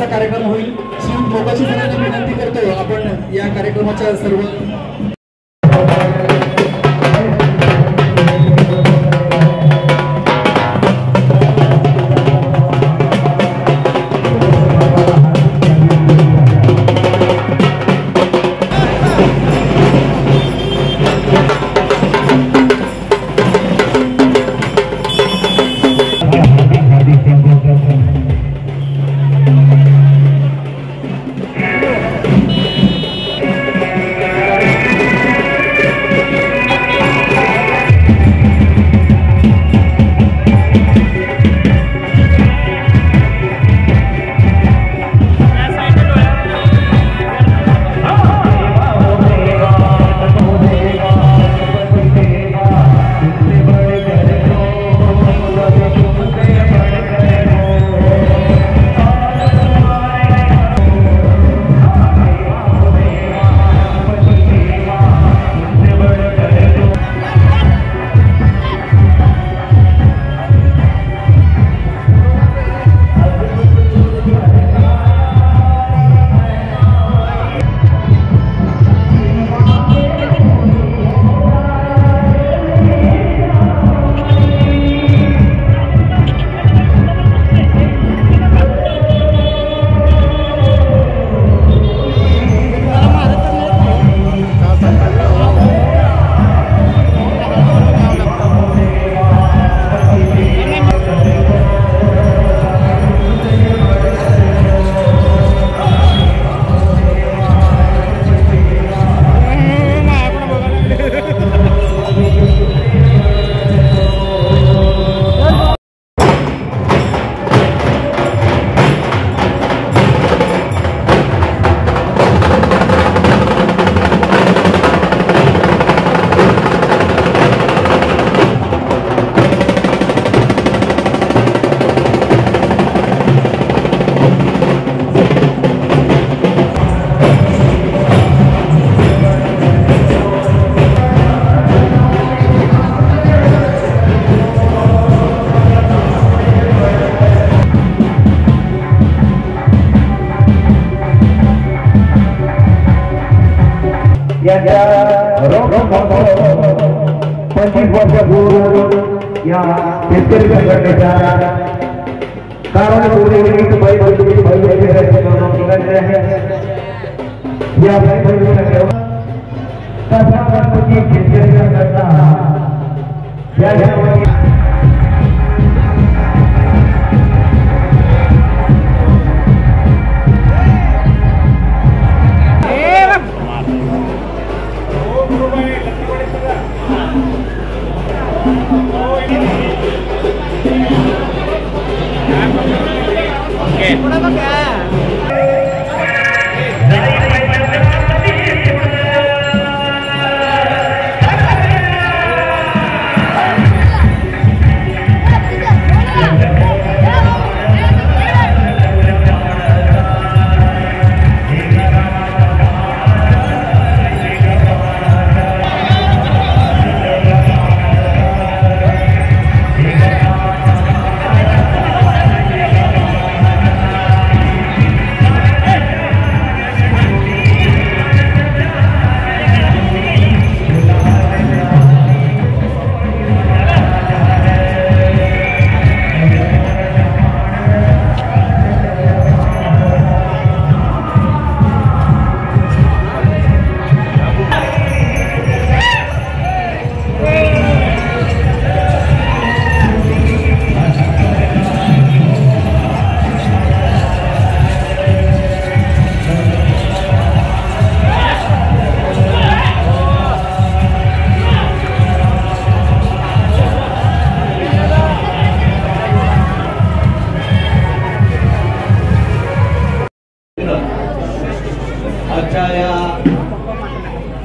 कार्यक्रम होईल। श्री मोकाशी सरांना विनंती करतो आपण या कार्यक्रमाच्या सर्व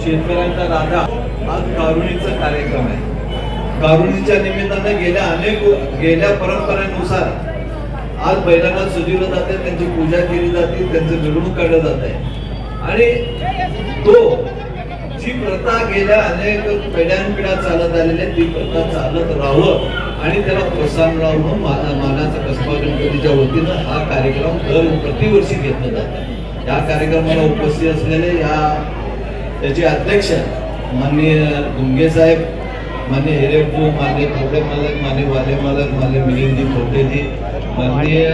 शेतकऱ्यांचा राजा आज कारुणीचा कार्यक्रम आहे। कारुणीच्या निमित्ताने गेल्या परंपरेनुसार आज बैलांना सजवलं जाते, त्यांची पूजा केली जाते, त्यांचं मिरवणूक काढलं जात आहे। आणि तो जी प्रथा गेल्या अनेक पिढ्यानपिढ्या चालत आलेल्या ती प्रथा चालत राहावं आणि त्याला प्रोत्साहन राहावं मानाचा कसबा गणपतीच्या वतीनं हा कार्यक्रम प्रतिवर्षी घेतला जातो। या कार्यक्रमाला उपस्थित असलेले त्याचे अध्यक्ष माननीय गुंगे साहेब, माननीय हिरेपू, माननीय थोडे मालक, माननीय वाले मालक, माननीय मिलिंदजी थोडेजी, माननीय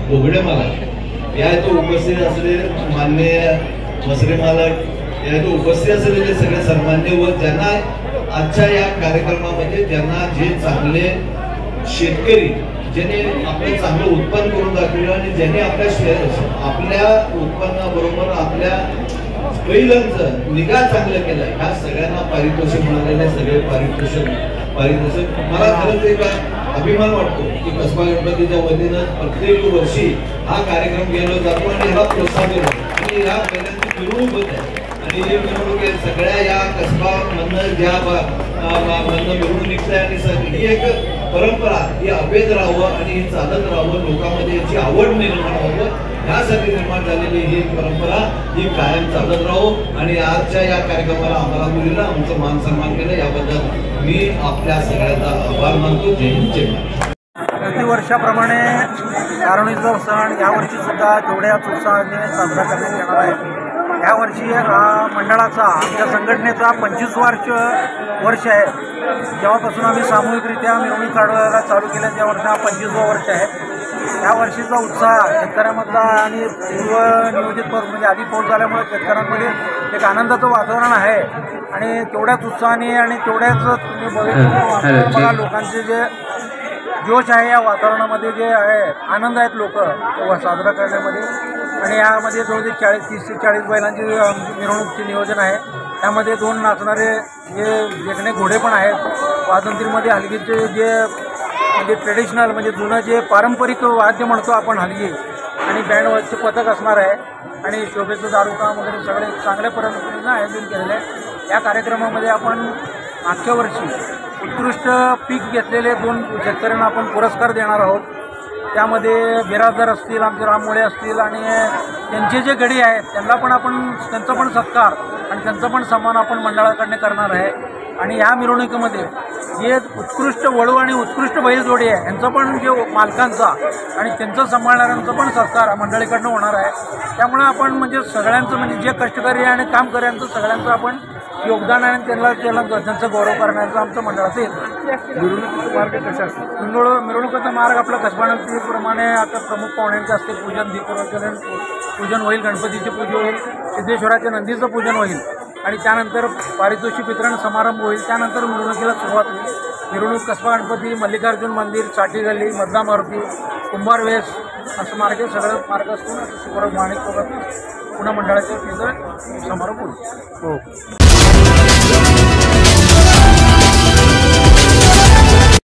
बोगडे मालक, या इथं उपस्थित असलेले माननीय मसरे मालक, या इथं उपस्थित असलेले सगळे सन्मान्य व ज्यांना आजच्या या कार्यक्रमामध्ये ज्यांना जे चांगले शेतकरी ज्याने आपलं चांगलं उत्पन्न करून दाखवलं आणि ज्याने आपल्या उत्पन्नाबरोबर आपल्या बैलांचं निगा चांगलं केलं, ह्या सगळ्यांना पारितोषिक मिळालेले सगळे पारितोषिक मला खरंच एक अभिमान वाटतो की कसबा गणपतीच्या वतीनं प्रत्येक वर्षी हा कार्यक्रम केला जातो आणि ह्याला प्रोत्साहन देतो आणि ह्या बैलांची मिरवणूक होत आहे आणि ही मिरवणूक सगळ्या या कसबा मधनं ज्या मधनं मिरवणूक निघत आहे आणि ही एक परंपरा ही अभेद राहावं आणि ही चालत राहावं, लोकांमध्ये याची आवड निर्माण व्हावं, यासाठी निर्माण झालेली ही परंपरा ही कायम चालत राहो आणि आजच्या या कार्यक्रमाला आम्हाला मुलीला आमचं मान सन्मान केलं याबद्दल मी आपल्या सगळ्यांचा आभार मानतो। जय हिंद, जय महाराष्ट्र। प्रतिवर्षाप्रमाणे कारुणीचा सण यावर्षी सुद्धा तेवढ्याच उत्साहाने साजरा करण्यात येणार आहे। यावर्षी मंडळाचा आमच्या संघटनेचा 25 वर्ष आहे। जेव्हापासून आम्ही सामूहिकरित्या मिरवणूक काढवायला चालू केल्या त्यावर्षी हा 25वा वर्ष आहे। या वर्षीचा उत्साह शेतकऱ्यांमधला आणि पूर्व नियोजित म्हणजे आधी पाऊस झाल्यामुळे शेतकऱ्यांमध्ये एक आनंदाचं वातावरण आहे आणि तेवढ्याच उत्साहाने आणि तेवढ्याच तुम्ही बघा लोकांचे जे जोश आहे या वातावरणामध्ये जे आहे आनंद आहेत लोक साजरा करण्यामध्ये आणि यामध्ये जवळजवळ 30 ते 40 बैलांची मिरवणूकचे नियोजन आहे। त्यामध्ये 2 नाचणारे जे देखणे घोडे पण आहेत। वाजंत्रीमध्ये हलगीचे जे म्हणजे ट्रेडिशनल म्हणजे जुनं जे पारंपरिक वाद्य म्हणतो आपण हलगी आणि बँडवरचे पथक असणार आहे आणि शोभेचं दारूकाम वगैरे सगळे चांगल्या पद्धतीनं आयोजन केलेलं आहे। या कार्यक्रमामध्ये आपण मागच्या वर्षी उत्कृष्ट पीक घेतलेले 2 शेतकऱ्यांना आपण पुरस्कार देणार आहोत। त्यामध्ये बिराजदार असतील, आमचे राममोळे असतील आणि त्यांचे जे गडी आहेत त्यांना पण आपण त्यांचा पण सत्कार आणि त्यांचा पण सन्मान आपण मंडळाकडनं करणार आहे। आणि ह्या मिरवणुकीमध्ये जे उत्कृष्ट वळू आणि उत्कृष्ट बैलजोडी आहे यांचं पण जे मालकांचा आणि त्यांचं सांभाळणाऱ्यांचा पण सत्कार मंडळीकडनं होणार आहे। त्यामुळे आपण म्हणजे सगळ्यांचं म्हणजे जे कष्टकरी आणि काम करणाऱ्यांचं सगळ्यांचं आपण योगदान आहे त्यांचा गौरव करण्याचं आमचं मंडळाचं येतं। मिरवणुकीचा मार्ग कशा असतो? मिरवणुकीचा मार्ग आपला कसबानंतीप्रमाणे आता प्रमुख पाहुण्यांचं असते पूजन, दीपप्रज्वलन पूजन होईल, गणपतीचे पूजन होईल, सिद्धेश्वराच्या नंदीचं पूजन होईल आणि त्यानंतर पारितोषिक वितरण समारंभ होईल। त्यानंतर मिरवणुकीला सुरुवात होईल। मिरवणूक कसबा गणपती, मल्लिकार्जुन मंदिर, साठी गल्ली, मधला मारुती, कुंभारवेस असं सगळं मार्ग असून शुक्रवार माणिकसोबत पुन्हा मंडळाच्या समारोप होईल।